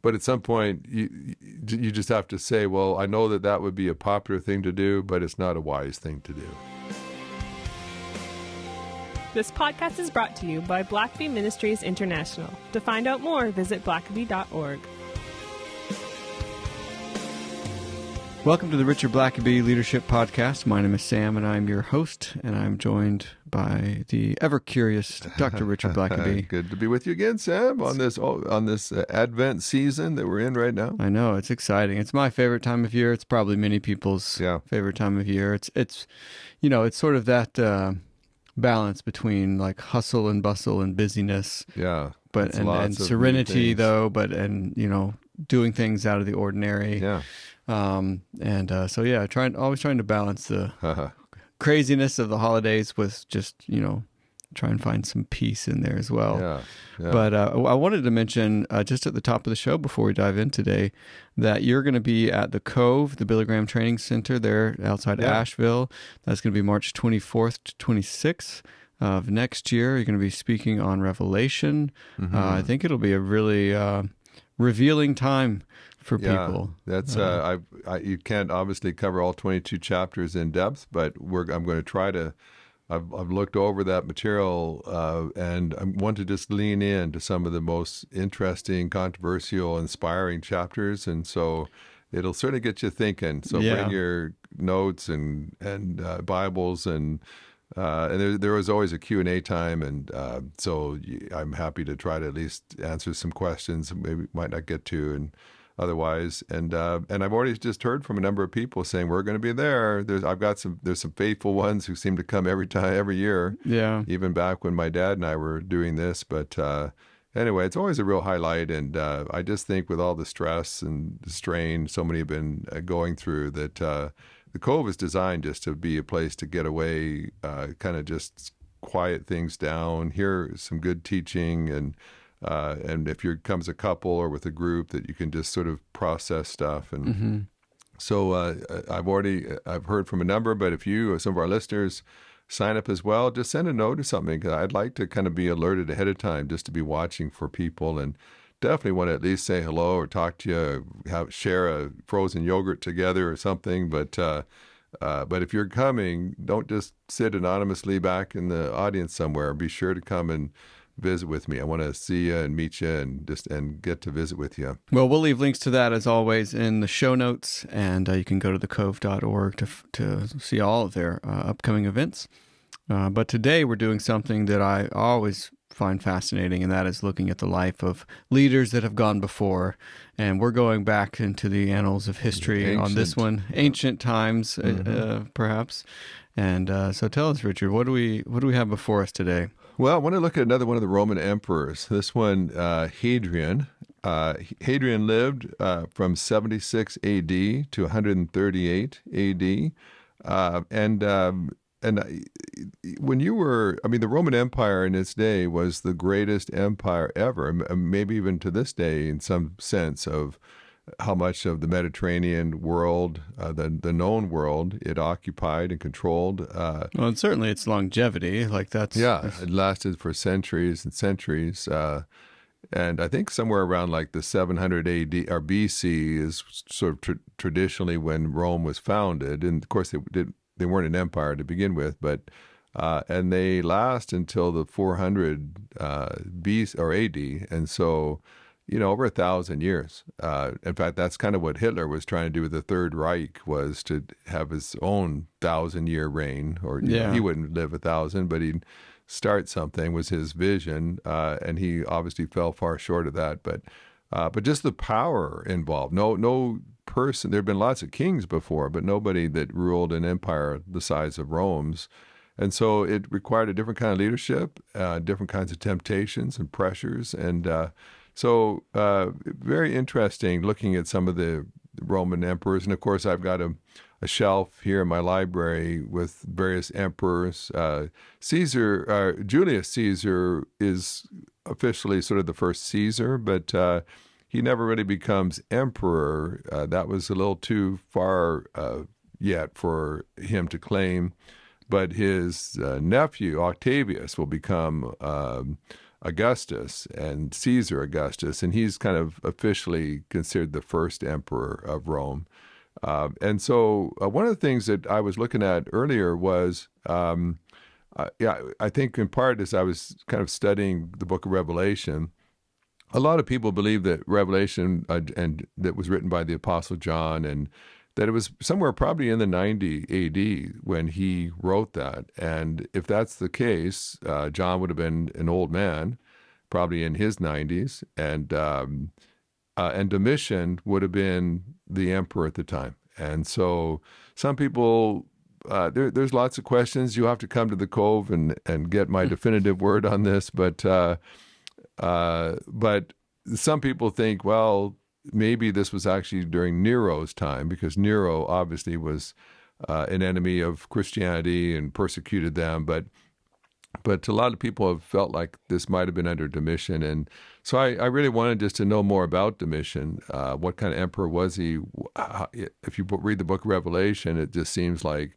But at some point, you just have to say, well, I know that that would be a popular thing to do, but it's not a wise thing to do. This podcast is brought to you by Blackaby Ministries International. To find out more, visit blackaby.org. Welcome to the Richard Blackaby Leadership Podcast. My name is Sam, and I'm your host, and I'm joined by the ever-curious Dr. Richard Blackaby. Good to be with you again, Sam, on this Advent season that we're in right now. I know, it's exciting. It's my favorite time of year. It's probably many people's favorite time of year. It's sort of that balance between like hustle and bustle and busyness. Yeah. But and serenity though, doing things out of the ordinary. Yeah. Always trying to balance the craziness of the holidays with just, try and find some peace in there as well. Yeah. But I wanted to mention just at the top of the show before we dive in today that you're going to be at the Cove, the Billy Graham Training Center there outside Asheville. That's going to be March 24th to 26th of next year. You're going to be speaking on Revelation. Mm-hmm. I think it'll be a really revealing time for people. That's you can't obviously cover all 22 chapters in depth, but I'm going to try to. I've looked over that material and I want to just lean in to some of the most interesting, controversial, inspiring chapters, and so it'll certainly get you thinking. So bring your notes and Bibles and there was always a Q&A time, and so I'm happy to try to at least answer some questions maybe might not get to and otherwise. And I've already just heard from a number of people saying we're going to be there. There's some faithful ones who seem to come every year. Yeah. Even back when my dad and I were doing this. But anyway, it's always a real highlight. And I just think with all the stress and the strain so many have been going through that the Cove is designed just to be a place to get away, kind of just quiet things down, hear some good teaching, and if you come as a couple or with a group, that you can just sort of process stuff. And so I've heard from a number, but if you or some of our listeners sign up as well, just send a note or something. 'Cause I'd like to kind of be alerted ahead of time, just to be watching for people, and definitely want to at least say hello or talk to you, share a frozen yogurt together or something. But if you're coming, don't just sit anonymously back in the audience somewhere. Be sure to come and visit with me. I want to see you and meet you and get to visit with you. Well, we'll leave links to that as always in the show notes, and you can go to thecove.org to see all of their upcoming events. But today we're doing something that I always find fascinating, and that is looking at the life of leaders that have gone before. And we're going back into the annals of history on this one, ancient times, perhaps. And so tell us, Richard, what do we have before us today? Well, I want to look at another one of the Roman emperors. This one, Hadrian. Hadrian lived from 76 A.D. to 138 A.D. When the Roman Empire in its day was the greatest empire ever, maybe even to this day in some sense of how much of the Mediterranean world, the known world, it occupied and controlled. Well, and certainly its longevity, it lasted for centuries and centuries. And I think somewhere around like the 700 AD or BC is sort of traditionally when Rome was founded. And of course, they weren't an empire to begin with, but and they last until the 400 BC or AD, and so over 1,000 years. In fact, that's kind of what Hitler was trying to do with the Third Reich, was to have his own 1,000-year reign, or he wouldn't live 1,000, but he'd start something was his vision, and he obviously fell far short of that. But just the power involved. No person. There have been lots of kings before, but nobody that ruled an empire the size of Rome's. And so it required a different kind of leadership, different kinds of temptations and pressures, and so very interesting looking at some of the Roman emperors. And of course, I've got a shelf here in my library with various emperors. Julius Caesar is officially sort of the first Caesar, but he never really becomes emperor. That was a little too far yet for him to claim. But his nephew, Octavius, will become Augustus and Caesar Augustus, and he's kind of officially considered the first emperor of Rome. And so one of the things that I was looking at earlier was, I think in part as I was kind of studying the book of Revelation, a lot of people believe that Revelation and that was written by the Apostle John, and that it was somewhere probably in the 90 AD when he wrote that. And if that's the case, John would have been an old man, probably in his 90s, and Domitian would have been the emperor at the time. And so some people, there's lots of questions. You have to come to the Cove and get my definitive word on this. But some people think, well, maybe this was actually during Nero's time, because Nero obviously was an enemy of Christianity and persecuted them. But a lot of people have felt like this might have been under Domitian. And so I really wanted just to know more about Domitian. What kind of emperor was he? If you read the book of Revelation, it just seems like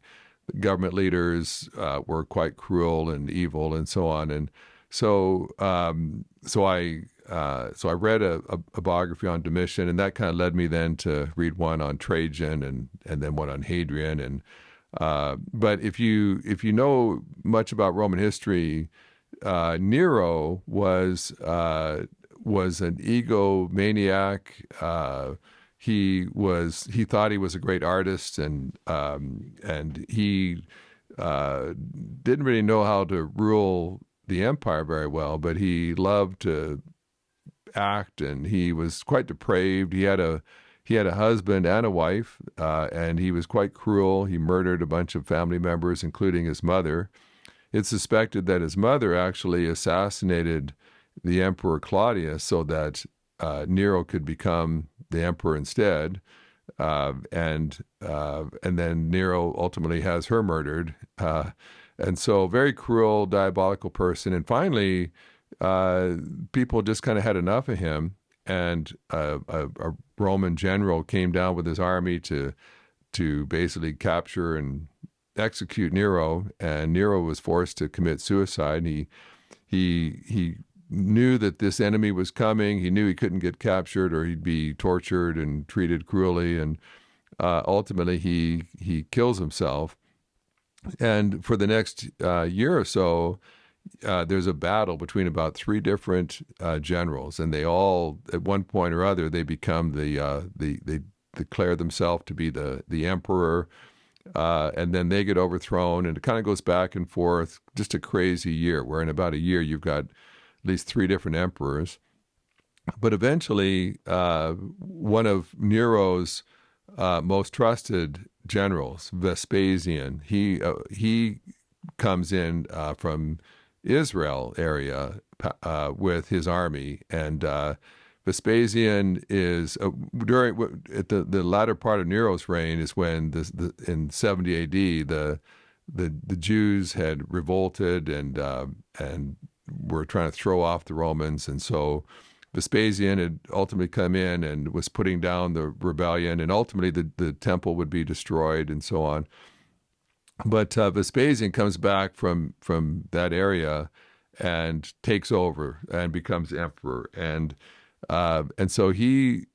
government leaders were quite cruel and evil and so on. And so I read a biography on Domitian, and that kind of led me then to read one on Trajan and then one on Hadrian. And but if you know much about Roman history, Nero was an egomaniac. He thought he was a great artist, and he didn't really know how to rule the empire very well. But he loved to act, and he was quite depraved. He had a husband and a wife, and he was quite cruel. He murdered a bunch of family members, including his mother. It's suspected that his mother actually assassinated the Emperor Claudius so that Nero could become the emperor instead. And then Nero ultimately has her murdered. And so very cruel, diabolical person. And finally, people just kind of had enough of him. And a Roman general came down with his army to basically capture and execute Nero. And Nero was forced to commit suicide. He knew that this enemy was coming. He knew he couldn't get captured or he'd be tortured and treated cruelly. And ultimately, he kills himself. And for the next year or so, there's a battle between about three different generals, and they all, at one point or other, they become they declare themselves to be the emperor, and then they get overthrown, and it kind of goes back and forth. Just a crazy year, where in about a year you've got at least three different emperors. But eventually, one of Nero's most trusted generals, Vespasian, he comes in from Israel area with his army, and Vespasian is at the latter part of Nero's reign is when in 70 A.D. the Jews had revolted and were trying to throw off the Romans, and so Vespasian had ultimately come in and was putting down the rebellion, and ultimately the temple would be destroyed and so on. But Vespasian comes back from that area and takes over and becomes emperor, and so he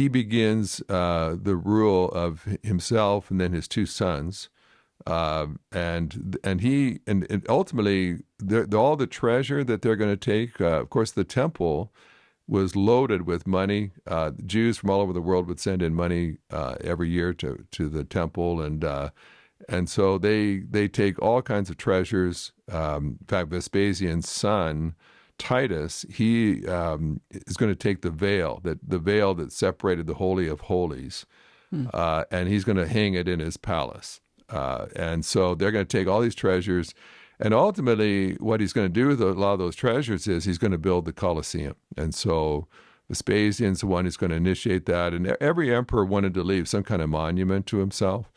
begins the rule of himself and then his two sons, and ultimately all the treasure that they're going to take. Of course, the temple was loaded with money. Jews from all over the world would send in money every year to the temple, and so they take all kinds of treasures. In fact, Vespasian's son, Titus, he is going to take the veil that separated the Holy of Holies, and he's going to hang it in his palace. And so they're going to take all these treasures, and ultimately what he's going to do with a lot of those treasures is he's going to build the Colosseum. And so Vespasian's the one who's going to initiate that, and every emperor wanted to leave some kind of monument to himself.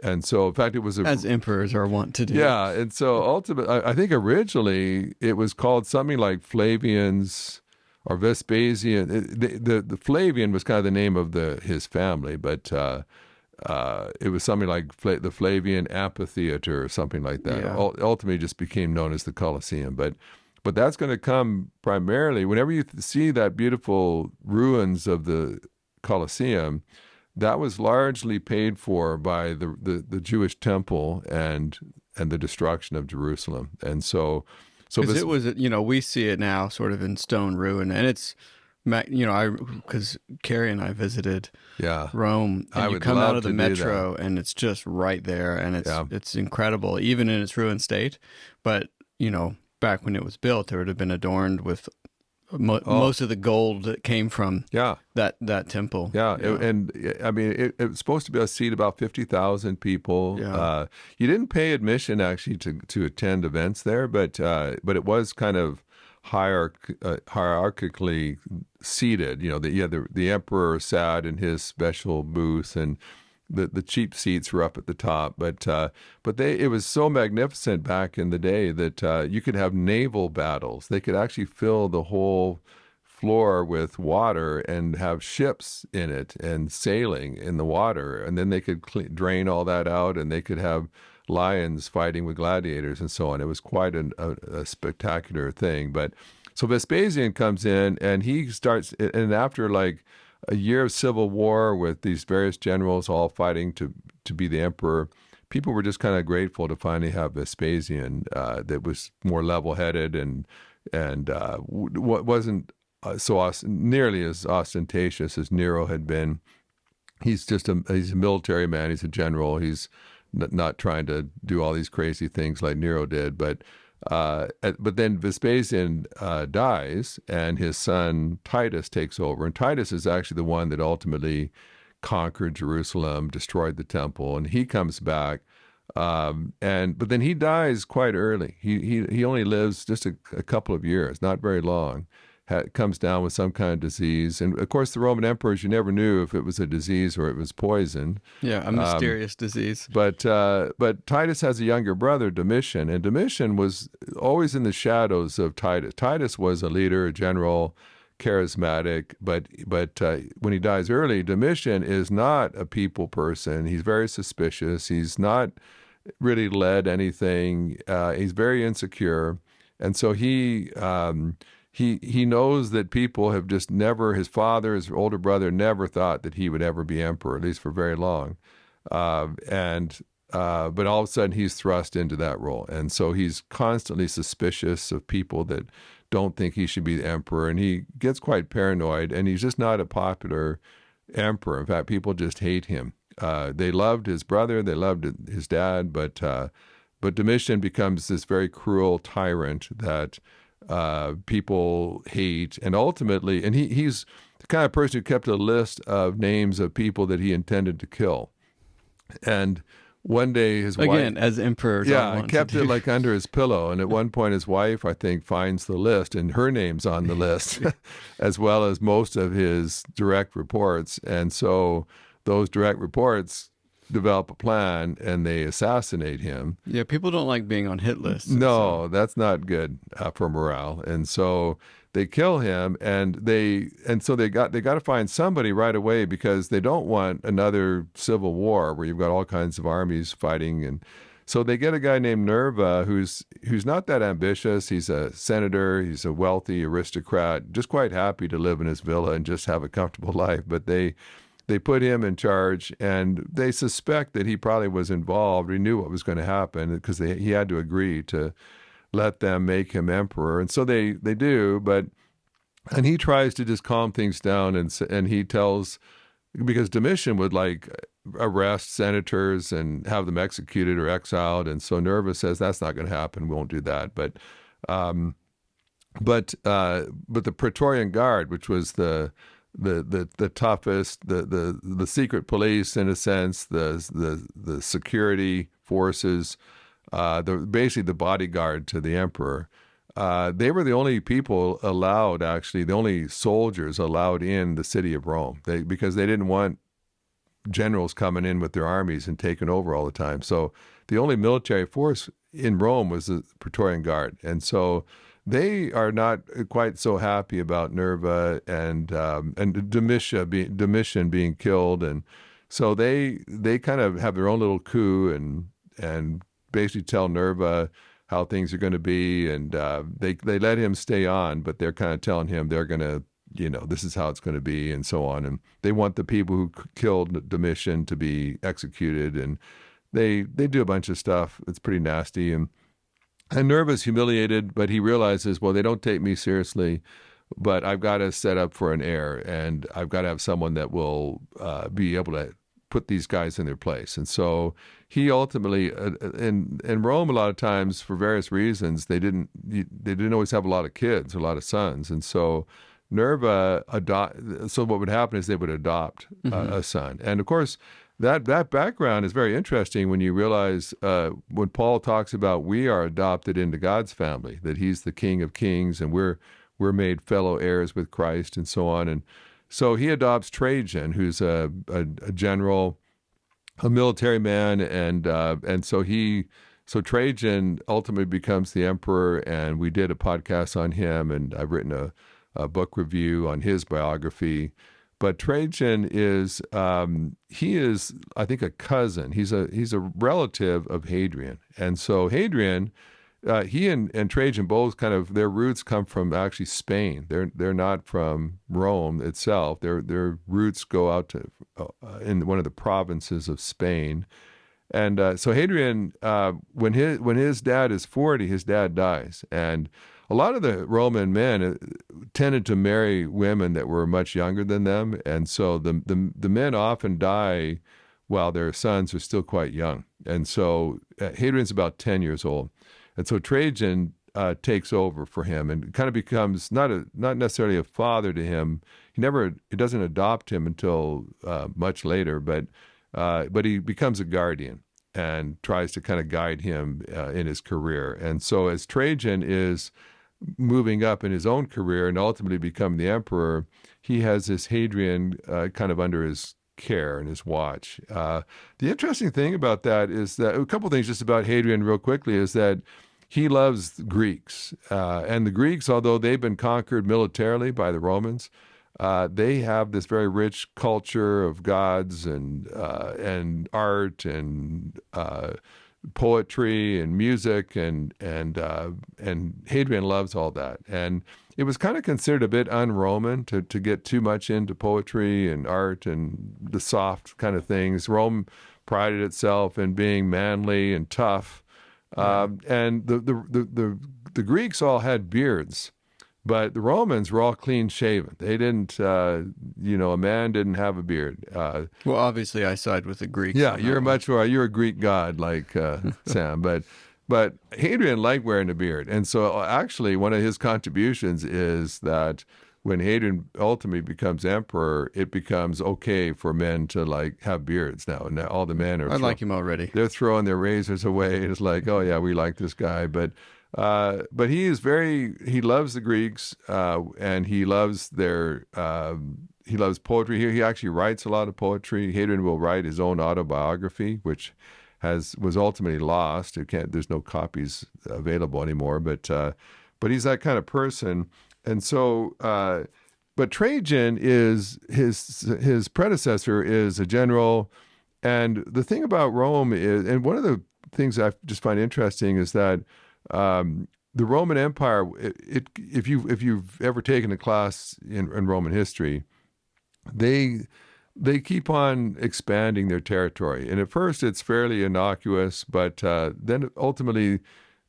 And so, in fact, it was as emperors are wont to do. Yeah, and so ultimately, I think originally it was called something like Flavian's or Vespasian. The Flavian was kind of the name of his family, but it was something like the Flavian Amphitheater or something like that. Yeah. Ultimately, just became known as the Colosseum. But But that's going to come primarily whenever you see that beautiful ruins of the Colosseum. That was largely paid for by the Jewish temple and the destruction of Jerusalem. And so Because this, it was, we see it now sort of in stone ruin, and it's, because Carrie and I visited yeah, Rome, I and you would come love out of the to do metro, and it's just right there, and it's incredible, even in its ruined state. But back when it was built, it would have been adorned with most of the gold that came from yeah. that temple. Yeah, I mean, it was supposed to be a seat about 50,000 people. Yeah. You didn't pay admission actually to attend events there, but it was kind of hierarchically seated. You had the emperor sat in his special booth, and the cheap seats were up at the top. But it was so magnificent back in the day that you could have naval battles. They could actually fill the whole floor with water and have ships in it and sailing in the water, and then they could drain all that out, and they could have lions fighting with gladiators and so on. It was quite a spectacular thing. But so Vespasian comes in, and he starts, and after like a year of civil war with these various generals all fighting to be the emperor, people were just kind of grateful to finally have Vespasian that was more level-headed and wasn't nearly as ostentatious as Nero had been. He's a military man. He's a general. He's not trying to do all these crazy things like Nero did. But then Vespasian dies, and his son Titus takes over. And Titus is actually the one that ultimately conquered Jerusalem, destroyed the temple, and he comes back. But then he dies quite early. He only lives just a couple of years, not very long. Comes down with some kind of disease. And of course, the Roman emperors, you never knew if it was a disease or it was poison. Yeah, a mysterious disease. But Titus has a younger brother, Domitian, and Domitian was always in the shadows of Titus. Titus was a leader, a general, charismatic, but when he dies early, Domitian is not a people person. He's very suspicious. He's not really led anything. He's very insecure, and so he knows that people have just never, his father, his older brother, never thought that he would ever be emperor, at least for very long. But all of a sudden he's thrust into that role. And so he's constantly suspicious of people that don't think he should be the emperor. And he gets quite paranoid, and he's just not a popular emperor. In fact, people just hate him. They loved his brother, they loved his dad, but Domitian becomes this very cruel tyrant that people hate, and ultimately, and he's the kind of person who kept a list of names of people that he intended to kill. And one day his wife, as emperor, kept it like under his pillow. And at one point, his wife, I think, finds the list, and her name's on the list, as well as most of his direct reports. And so those direct reports develop a plan, and they assassinate him. Yeah, people don't like being on hit lists. No, that's not good for morale. And so they kill him, and so they got to find somebody right away, because they don't want another civil war where you've got all kinds of armies fighting. And so they get a guy named Nerva who's not that ambitious. He's a senator. He's a wealthy aristocrat, just quite happy to live in his villa and just have a comfortable life. But they put him in charge, and they suspect that he probably was involved. He knew what was going to happen, because he had to agree to let them make him emperor. And so they do, and he tries to just calm things down, and he tells, because Domitian would like arrest senators and have them executed or exiled. And so Nerva says, that's not going to happen. We won't do that. But the Praetorian Guard, which was the toughest, the secret police in a sense, the security forces, basically the bodyguard to the emperor. They were the only people allowed, actually, the only soldiers allowed in the city of Rome, because they didn't want generals coming in with their armies and taking over all the time. So the only military force in Rome was the Praetorian Guard, and so they are not quite so happy about Nerva and Domitian being killed, and so they kind of have their own little coup and basically tell Nerva how things are going to be, and they let him stay on, but they're kind of telling him they're going to, this is how it's going to be, and so on. And they want the people who killed Domitian to be executed, and they do a bunch of stuff. It's pretty nasty, and Nerva's humiliated, but he realizes, well, they don't take me seriously, but I've got to set up for an heir, and I've got to have someone that will be able to put these guys in their place. And so he ultimately, in Rome, a lot of times for various reasons, they didn't always have a lot of kids, a lot of sons, and so Nerva so what would happen is they would adopt a son, and of course that background is very interesting when you realize when Paul talks about we are adopted into God's family, that He's the King of Kings, and we're made fellow heirs with Christ, and so on. And so he adopts Trajan, who's a general, a military man, and so Trajan ultimately becomes the emperor, and we did a podcast on him, and I've written a book review on his biography. But Trajan is he is, I think, a cousin. He's a relative of Hadrian, and so Hadrian, he and Trajan both kind of, their roots come from actually Spain. They're not from Rome itself. Their roots go out to in one of the provinces of Spain. And so Hadrian, when his dad is 40, his dad dies, and a lot of the Roman men tended to marry women that were much younger than them, and so the men often die while their sons are still quite young. And so Hadrian's about 10 years old, and so Trajan takes over for him and kind of becomes not necessarily a father to him. He doesn't adopt him until much later, but he becomes a guardian and tries to kind of guide him in his career. And so as Trajan is moving up in his own career and ultimately become the emperor, he has this Hadrian kind of under his care and his watch. The interesting thing about that is that a couple things just about Hadrian real quickly is that he loves the Greeks. And the Greeks, although they've been conquered militarily by the Romans, they have this very rich culture of gods and art and poetry and music, and Hadrian loves all that. And it was kind of considered a bit un-Roman to get too much into poetry and art and the soft kind of things. Rome prided itself in being manly and tough, and the Greeks all had beards. But the Romans were all clean shaven. They didn't, a man didn't have a beard. Well, obviously, I side with the Greeks. Yeah, you're a Greek god like Sam. But Hadrian liked wearing a beard, and so actually one of his contributions is that when Hadrian ultimately becomes emperor, it becomes okay for men to have beards now, and all the men are. I like him already. They're throwing their razors away. It's like, oh yeah, we like this guy, but he loves the Greeks, and he loves he loves poetry. He actually writes a lot of poetry. Hadrian will write his own autobiography, which was ultimately lost. There's no copies available anymore, but he's that kind of person. And so, but Trajan is his predecessor is a general. And the thing about Rome is, and one of the things I just find interesting is that the Roman Empire, if you've ever taken a class in Roman history, they keep on expanding their territory. And at first it's fairly innocuous, but then ultimately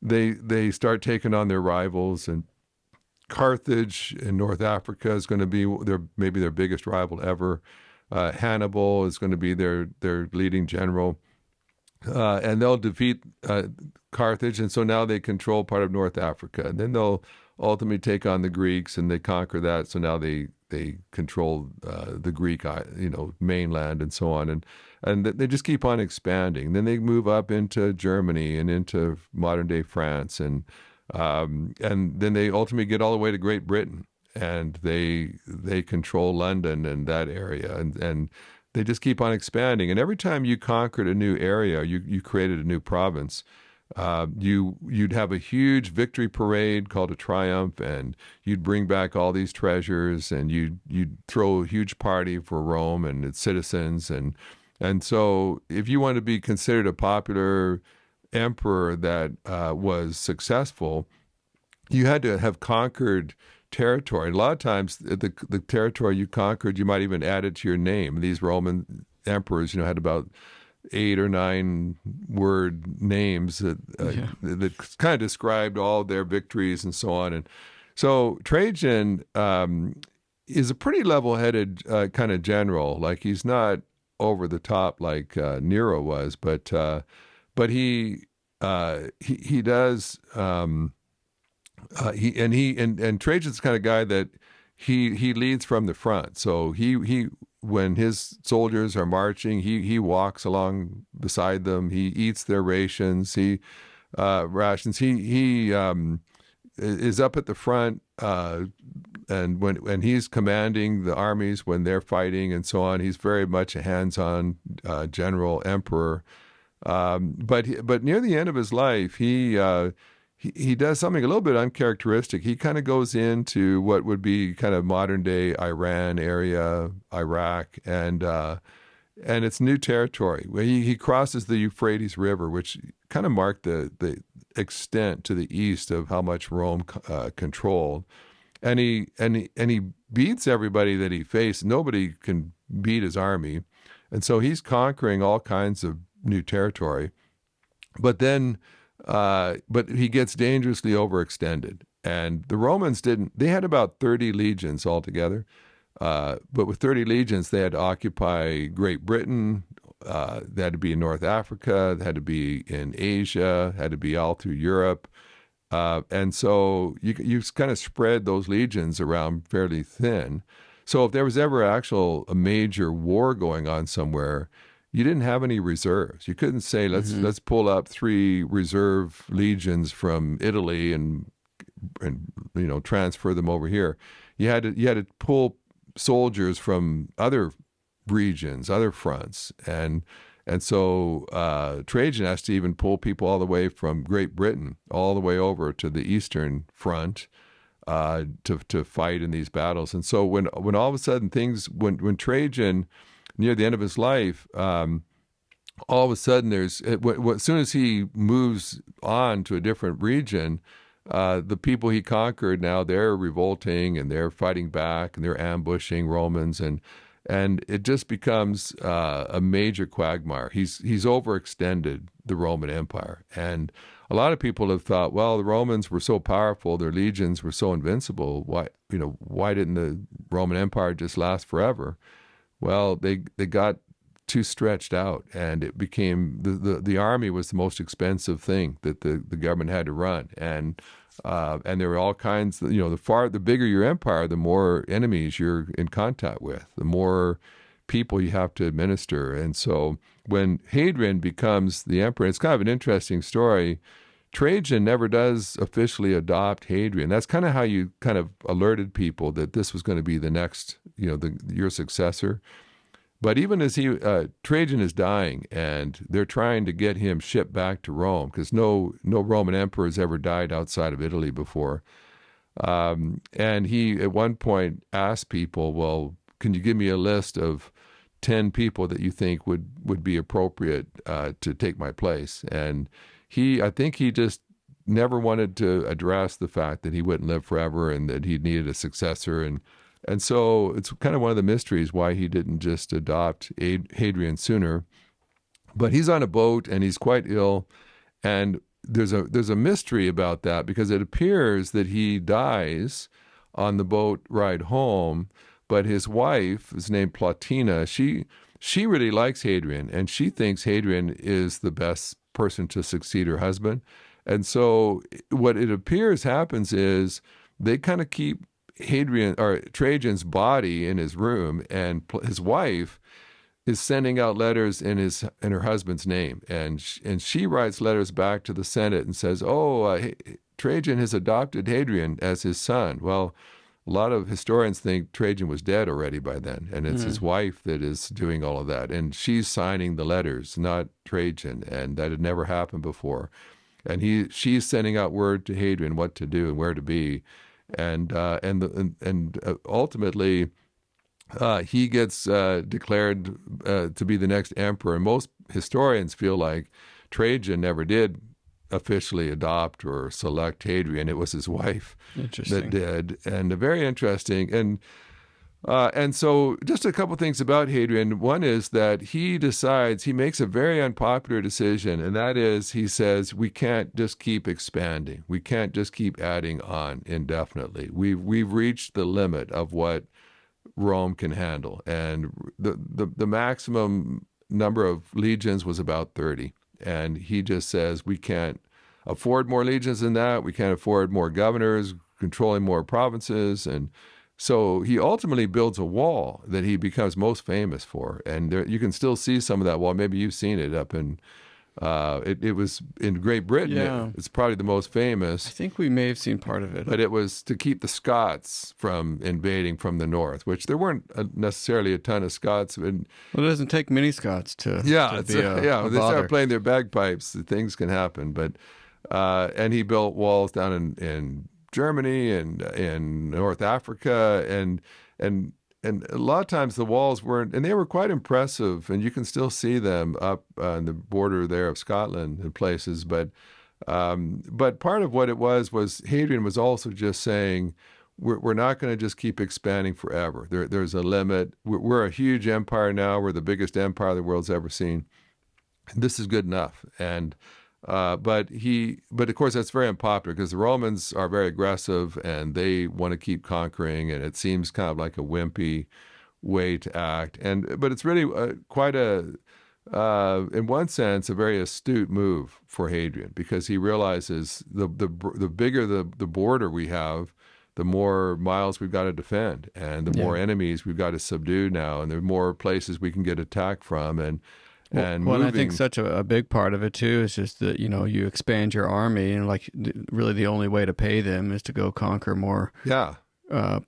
they start taking on their rivals. And Carthage in North Africa is going to be maybe their biggest rival ever. Hannibal is going to be their leading general. And they'll defeat Carthage, and so now they control part of North Africa. And then they'll ultimately take on the Greeks, and they conquer that. So now they control the Greek, mainland, and so on. And they just keep on expanding. Then they move up into Germany and into modern day France, and then they ultimately get all the way to Great Britain, and they control London and that area, and they just keep on expanding. And every time you conquered a new area, you created a new province, you'd have a huge victory parade called a triumph, and you'd bring back all these treasures, and you'd throw a huge party for Rome and its citizens. And so if you want to be considered a popular emperor that was successful, you had to have conquered territory. A lot of times, the territory you conquered, you might even add it to your name. These Roman emperors, had about 8 or 9 word names that kind of described all their victories and so on. And so Trajan is a pretty level-headed kind of general. Like, he's not over the top like Nero was, but he does. And Trajan's the kind of guy that he leads from the front. So he when his soldiers are marching, he walks along beside them. He eats their rations. He is up at the front, and when he's commanding the armies when they're fighting and so on, he's very much a hands-on general emperor. But near the end of his life, he does something a little bit uncharacteristic. He kind of goes into what would be kind of modern-day Iran area, Iraq, and it's new territory. He crosses the Euphrates River, which kind of marked the extent to the east of how much Rome controlled. And he beats everybody that he faced. Nobody can beat his army, and so he's conquering all kinds of new territory. But then. But he gets dangerously overextended. And the Romans they had about 30 legions altogether. But with 30 legions, they had to occupy Great Britain. They had to be in North Africa. They had to be in Asia, had to be all through Europe. And so you kind of spread those legions around fairly thin. So if there was ever a major war going on somewhere, you didn't have any reserves. You couldn't say, let's pull up 3 reserve legions from Italy and transfer them over here. You had to pull soldiers from other regions, other fronts, and so Trajan has to even pull people all the way from Great Britain all the way over to the Eastern Front to fight in these battles. And so when all of a sudden when Trajan, near the end of his life, all of a sudden as soon as he moves on to a different region, the people he conquered now, they're revolting and they're fighting back and they're ambushing Romans, and it just becomes a major quagmire. He's overextended the Roman Empire, and a lot of people have thought, well, the Romans were so powerful, their legions were so invincible. Why didn't the Roman Empire just last forever? Well, they got too stretched out, and it became the army was the most expensive thing that the government had to run, and there were all kinds. The bigger your empire, the more enemies you're in contact with, the more people you have to administer. And so when Hadrian becomes the emperor, it's kind of an interesting story. Trajan never does officially adopt Hadrian. That's kind of how you kind of alerted people that this was going to be the next, your successor. But even as Trajan is dying, and they're trying to get him shipped back to Rome, because no Roman emperor has ever died outside of Italy before. And he at one point asked people, well, can you give me a list of 10 people that you think would be appropriate to take my place? And I think he just never wanted to address the fact that he wouldn't live forever and that he needed a successor. And so it's kind of one of the mysteries why he didn't just adopt Hadrian sooner. But he's on a boat and he's quite ill. And there's a mystery about that, because it appears that he dies on the boat ride home. But his wife is named Plotina. She really likes Hadrian, and she thinks Hadrian is the best person to succeed her husband. And so what it appears happens is they kind of keep Hadrian or Trajan's body in his room, and his wife is sending out letters in her husband's name, and she writes letters back to the Senate and says, Trajan has adopted Hadrian as his son. Well, a lot of historians think Trajan was dead already by then, and it's his wife that is doing all of that. And she's signing the letters, not Trajan, and that had never happened before. And she's sending out word to Hadrian what to do and where to be. And ultimately, he gets declared to be the next emperor. And most historians feel like Trajan never did officially adopt or select Hadrian. It was his wife that did, and very interesting. And so just a couple things about Hadrian. One is that he makes a very unpopular decision, and that is he says, we can't just keep expanding. We can't just keep adding on indefinitely. We've reached the limit of what Rome can handle. And the maximum number of legions was about 30. And he just says, we can't afford more legions than that. We can't afford more governors controlling more provinces. And so he ultimately builds a wall that he becomes most famous for. And there, you can still see some of that wall. Maybe you've seen it up in, it was in Great Britain. Yeah. It's probably the most famous. I think we may have seen part of it. But it was to keep the Scots from invading from the north, which there weren't necessarily a ton of Scots. And, well, it doesn't take many Scots to be a they bother. start playing their bagpipes, things can happen. But and he built walls down in Germany and in North Africa, and a lot of times the walls weren't, and they were quite impressive, and you can still see them up on the border there of Scotland in places. But part of what it was Hadrian was also just saying, we're not going to just keep expanding forever. There's a limit. We're a huge empire now. We're the biggest empire the world's ever seen. This is good enough. And but of course that's very unpopular because the Romans are very aggressive and they want to keep conquering, and it seems kind of like a wimpy way to act. But it's really quite a, in one sense, a very astute move for Hadrian, because he realizes the bigger the border we have, the more miles we've got to defend, and the more enemies we've got to subdue now, and the more places we can get attacked from, and I think such a big part of it too is just that, you expand your army, and really the only way to pay them is to go conquer more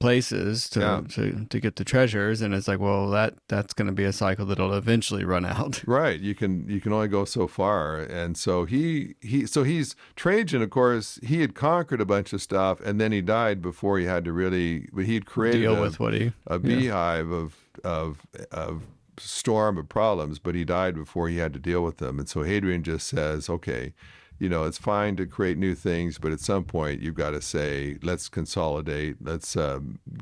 places to get the treasures, and it's like, well, that's going to be a cycle that'll eventually run out. Right. You can only go so far, and so he's Trajan. Of course, he had conquered a bunch of stuff, and then he died before he had to really. But he'd created deal with a beehive of storm of problems, but he died before he had to deal with them. And so Hadrian just says, okay, it's fine to create new things, but at some point you've got to say, let's consolidate, let's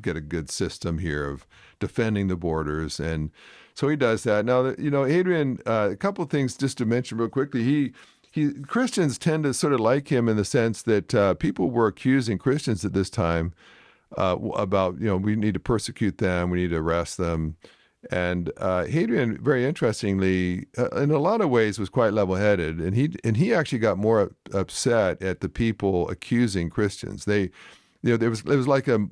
get a good system here of defending the borders. And so he does that. Now, Hadrian, a couple of things just to mention real quickly. Christians tend to sort of like him in the sense that people were accusing Christians at this time about, we need to persecute them, we need to arrest them. And Hadrian, very interestingly, in a lot of ways, was quite level-headed, and he actually got more upset at the people accusing Christians. It was like a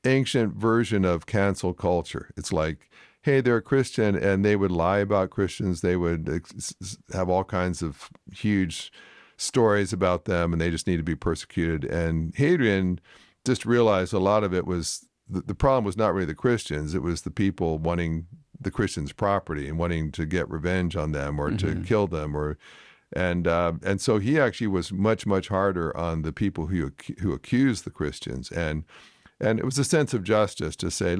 ancient version of cancel culture. It's like, hey, they're a Christian, and they would lie about Christians. They would have all kinds of huge stories about them, and they just need to be persecuted. And Hadrian just realized a lot of it was. The problem was not really the Christians. It was the people wanting the Christians' property and wanting to get revenge on them or to kill them. And so he actually was much, much harder on the people who accused the Christians. And it was a sense of justice to say,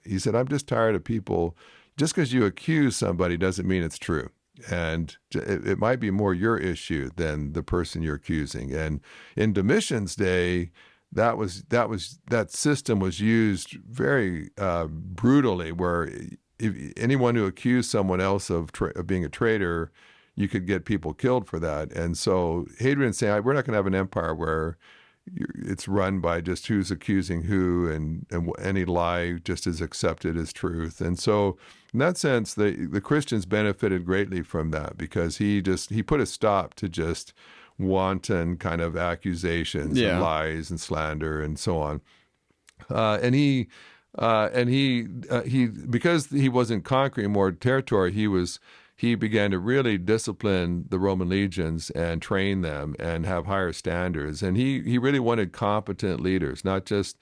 he said, I'm just tired of people. Just because you accuse somebody doesn't mean it's true. And it might be more your issue than the person you're accusing. And in Domitian's day, that system was used very brutally, where if anyone who accused someone else of being a traitor, you could get people killed for that. And so Hadrian saying, we're not going to have an empire where it's run by just who's accusing who, and any lie just is accepted as truth. And so in that sense, the Christians benefited greatly from that, because he put a stop to just wanton kind of accusations and lies and slander and so on. And he because he wasn't conquering more territory, he began to really discipline the Roman legions and train them and have higher standards. And he really wanted competent leaders, not just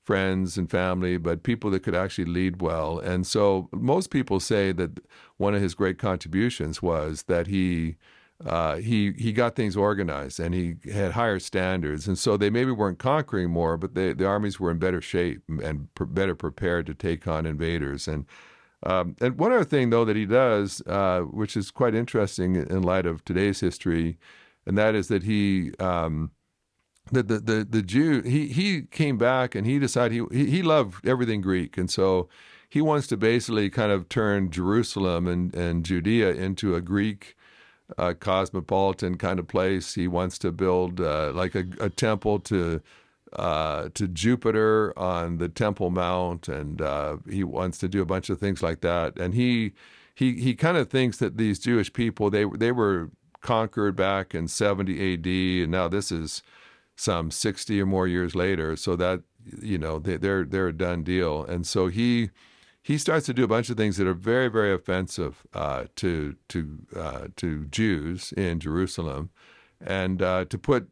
friends and family, but people that could actually lead well. And so most people say that one of his great contributions was that he got things organized, and he had higher standards. And so they maybe weren't conquering more, but the armies were in better shape and better prepared to take on invaders. And And one other thing, though, that he does, which is quite interesting in light of today's history, and that is that the Jew, he came back and he decided he loved everything Greek, and so he wants to basically kind of turn Jerusalem and Judea into a Greek cosmopolitan kind of place. He wants to build like a temple to Jupiter on the Temple Mount, and he wants to do a bunch of things like that. And he kind of thinks that these Jewish people, they were conquered back in 70 A.D., and now this is some 60 or more years later. So that, they're a done deal. And so he starts to do a bunch of things that are very, very offensive to Jews in Jerusalem, and to put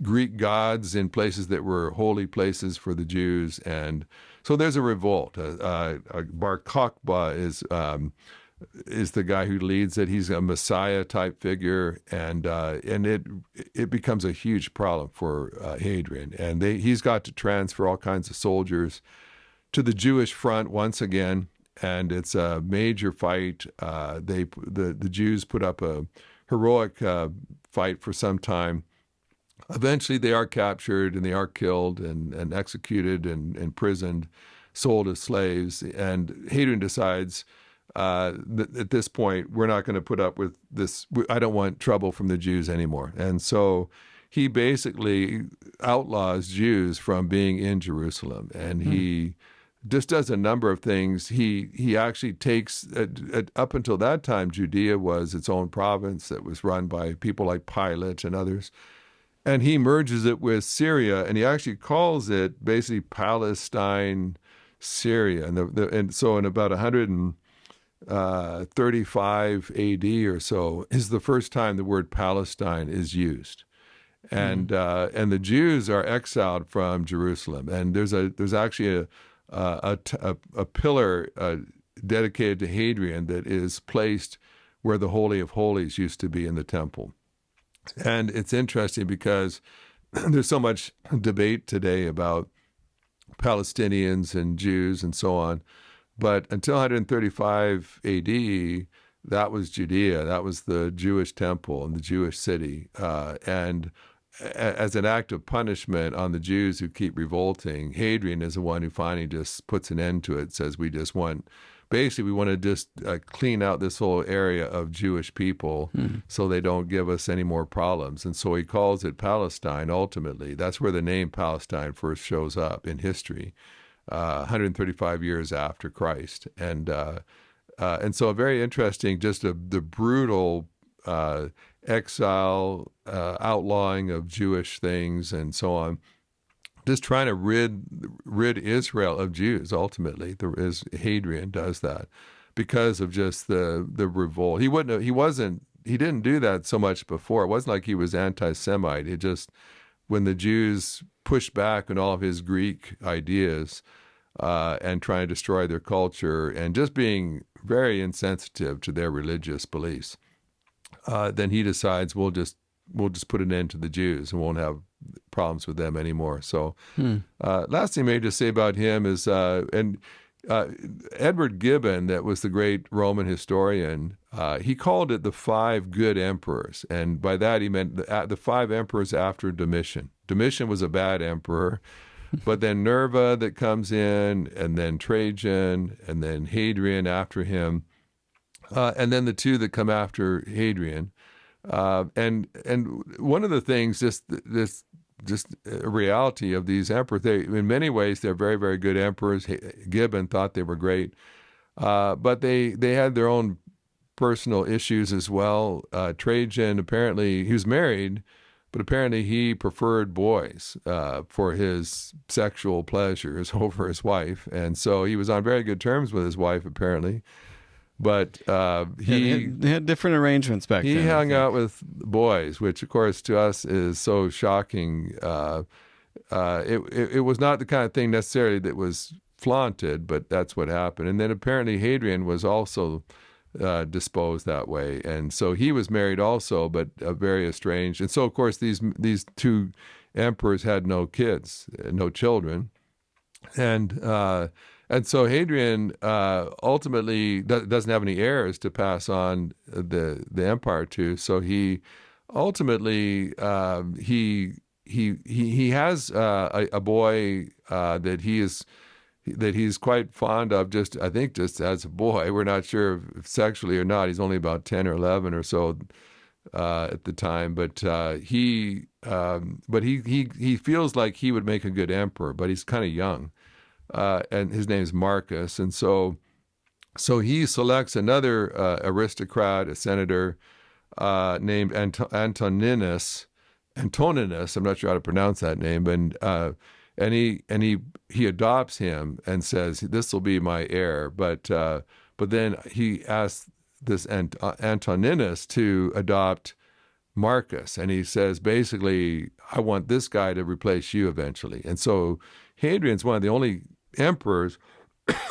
Greek gods in places that were holy places for the Jews. And so there's a revolt. Bar Kokhba is the guy who leads it. He's a Messiah type figure, and it becomes a huge problem for Hadrian. And he's got to transfer all kinds of soldiers to the Jewish front once again, and it's a major fight. The Jews put up a heroic fight for some time. Eventually, they are captured and they are killed and executed and imprisoned, sold as slaves. And Hadrian decides that at this point, we're not going to put up with this. I don't want trouble from the Jews anymore. And so he basically outlaws Jews from being in Jerusalem. And he just does a number of things. He actually takes, up until that time, Judea was its own province that was run by people like Pilate and others. And he merges it with Syria, and he actually calls it basically Palestine, Syria. And so in about 135 A.D. or so is the first time the word Palestine is used. And the Jews are exiled from Jerusalem. And there's actually a pillar dedicated to Hadrian that is placed where the Holy of Holies used to be in the temple. And it's interesting because there's so much debate today about Palestinians and Jews and so on. But until 135 A.D., that was Judea. That was the Jewish temple and the Jewish city. And as an act of punishment on the Jews who keep revolting, Hadrian is the one who finally just puts an end to it, says we want to just clean out this whole area of Jewish people so they don't give us any more problems. And so he calls it Palestine ultimately. That's where the name Palestine first shows up in history, 135 years after Christ. And so very interesting, just the brutal exile, outlawing of Jewish things and so on. Just trying to rid Israel of Jews. Ultimately, Hadrian does that because of just the revolt. He didn't do that so much before. It wasn't like he was anti-Semite. It just, when the Jews pushed back on all of his Greek ideas and trying to destroy their culture and just being very insensitive to their religious beliefs, then he decides we'll just put an end to the Jews and won't have problems with them anymore. So last thing I may just say about him is, Edward Gibbon, that was the great Roman historian, he called it the 5 good emperors. And by that he meant the 5 emperors after Domitian. Domitian was a bad emperor, but then Nerva that comes in, and then Trajan, and then Hadrian after him, and then the 2 that come after Hadrian. And one of the things, just a reality of these emperors, in many ways they're very, very good emperors. Gibbon thought they were great, but they had their own personal issues as well. Trajan, apparently, he was married, but apparently he preferred boys for his sexual pleasures over his wife, and so he was on very good terms with his wife, apparently. But they had different arrangements back then. He hung out with boys, which, of course, to us is so shocking. It was not the kind of thing necessarily that was flaunted, but that's what happened. And then apparently Hadrian was also disposed that way, and so he was married also, but very estranged. And so, of course, these 2 emperors had no kids, no children, and And so Hadrian ultimately doesn't have any heirs to pass on the empire to. So he ultimately he has a boy that he's quite fond of. I think just as a boy. We're not sure if sexually or not. He's only about 10 or 11 or so at the time, but he feels like he would make a good emperor, but he's kind of young. And his name is Marcus, and so he selects another aristocrat, a senator named Antoninus. I'm not sure how to pronounce that name, and he adopts him and says, "This will be my heir." But then he asks this Antoninus to adopt Marcus, and he says, basically, I want this guy to replace you eventually. And so Hadrian's one of the only emperors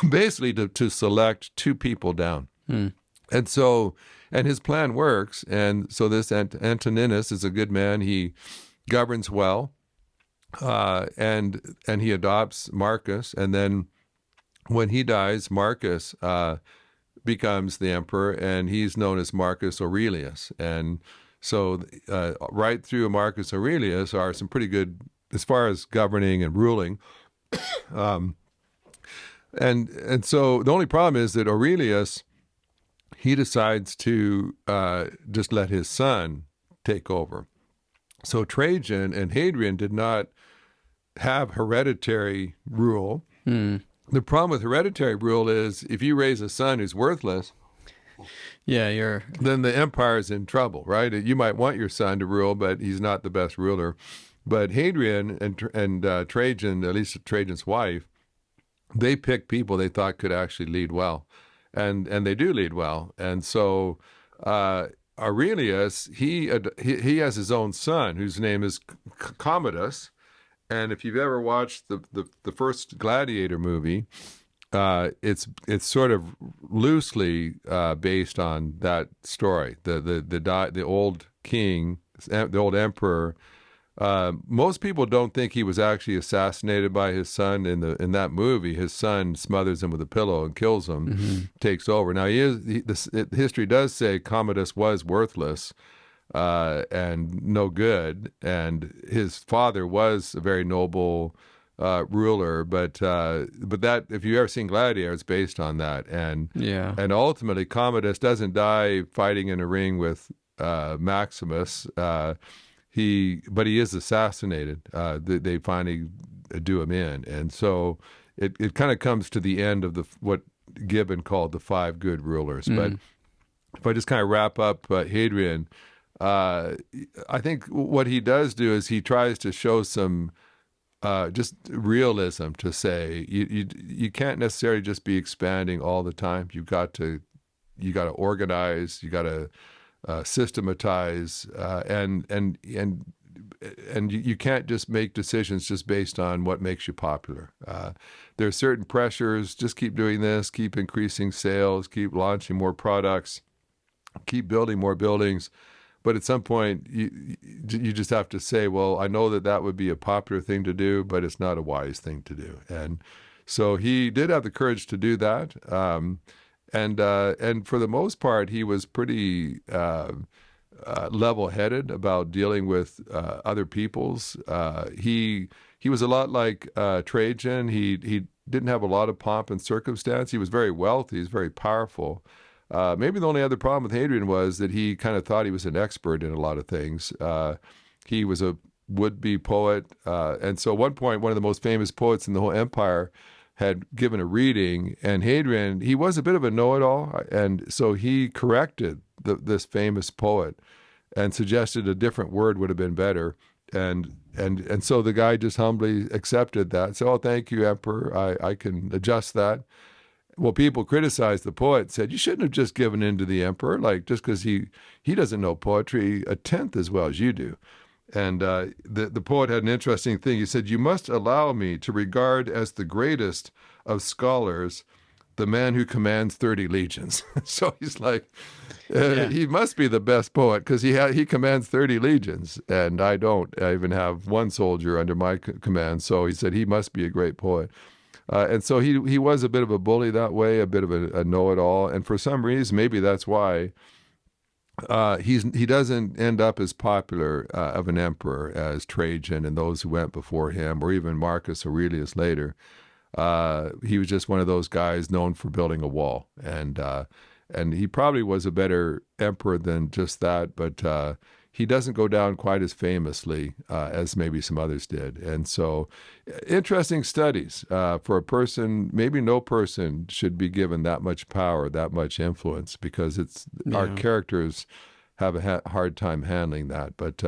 basically to select two people down. And so, and his plan works. And so this Antoninus is a good man. He governs well, and he adopts Marcus. And then when he dies, Marcus becomes the emperor, and he's known as Marcus Aurelius. And so right through Marcus Aurelius are some pretty good, as far as governing and ruling. And so the only problem is that Aurelius, he decides to just let his son take over. So Trajan and Hadrian did not have hereditary rule. The problem with hereditary rule is if you raise a son who's worthless, then the empire's in trouble, right? You might want your son to rule, but he's not the best ruler. But Hadrian and Trajan, at least Trajan's wife, they picked people they thought could actually lead well, and they do lead well. And so Aurelius, he has his own son whose name is Commodus. And if you've ever watched the first Gladiator movie, it's sort of loosely based on that story. The old king, the old emperor. Most people don't think he was actually assassinated by his son in that movie. His son smothers him with a pillow and kills him, takes over. Now history does say Commodus was worthless and no good, and his father was a very noble ruler. But that, if you've ever seen Gladiator, it's based on that. And ultimately Commodus doesn't die fighting in a ring with Maximus. But he is assassinated. They finally do him in, and so it kind of comes to the end of what Gibbon called the five good rulers. But if I just kind of wrap up Hadrian, I think what he does do is he tries to show some just realism, to say you can't necessarily just be expanding all the time. You got to organize. You got to systematize, and you can't just make decisions just based on what makes you popular. There are certain pressures. Just keep doing this, keep increasing sales, keep launching more products, keep building more buildings. But at some point, you just have to say, well, I know that would be a popular thing to do, but it's not a wise thing to do. And so he did have the courage to do that. And for the most part, he was pretty level-headed about dealing with other peoples. He was a lot like Trajan. He didn't have a lot of pomp and circumstance. He was very wealthy. He was very powerful. Maybe the only other problem with Hadrian was that he kind of thought he was an expert in a lot of things. He was a would-be poet. And so at one point, one of the most famous poets in the whole empire had given a reading, and Hadrian, he was a bit of a know-it-all, and so he corrected this famous poet and suggested a different word would have been better, and so the guy just humbly accepted that. So, thank you, Emperor, I can adjust that. Well, people criticized the poet, said, you shouldn't have just given in to the emperor, like just because he doesn't know poetry a tenth as well as you do. And the poet had an interesting thing. He said, you must allow me to regard as the greatest of scholars the man who commands 30 legions. So he's like, he must be the best poet because he commands 30 legions, and I don't. I even have one soldier under my command. So he said he must be a great poet. And so he was a bit of a bully that way, a bit of a know-it-all. And for some reason, maybe that's why he doesn't end up as popular of an emperor as Trajan and those who went before him, or even Marcus Aurelius later. He was just one of those guys known for building a wall, and he probably was a better emperor than just that, but he doesn't go down quite as famously as maybe some others did. And so, interesting studies for a person. Maybe no person should be given that much power, that much influence, because our characters have a hard time handling that. But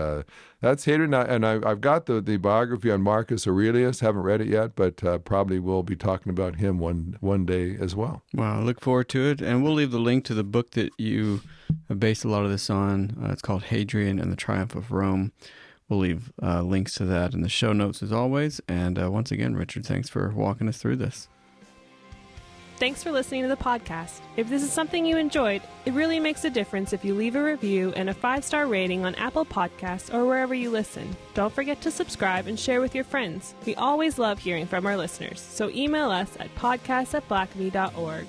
that's Hadrian, and I've got the biography on Marcus Aurelius. Haven't read it yet, but probably we'll be talking about him one day as well. Well, I look forward to it, and we'll leave the link to the book that you have based a lot of this on. It's called Hadrian and the Triumph of Rome. We'll leave links to that in the show notes as always. And once again, Richard, thanks for walking us through this. Thanks for listening to the podcast. If this is something you enjoyed, it really makes a difference if you leave a review and a 5-star rating on Apple Podcasts or wherever you listen. Don't forget to subscribe and share with your friends. We always love hearing from our listeners, so email us at podcast@blackaby.org.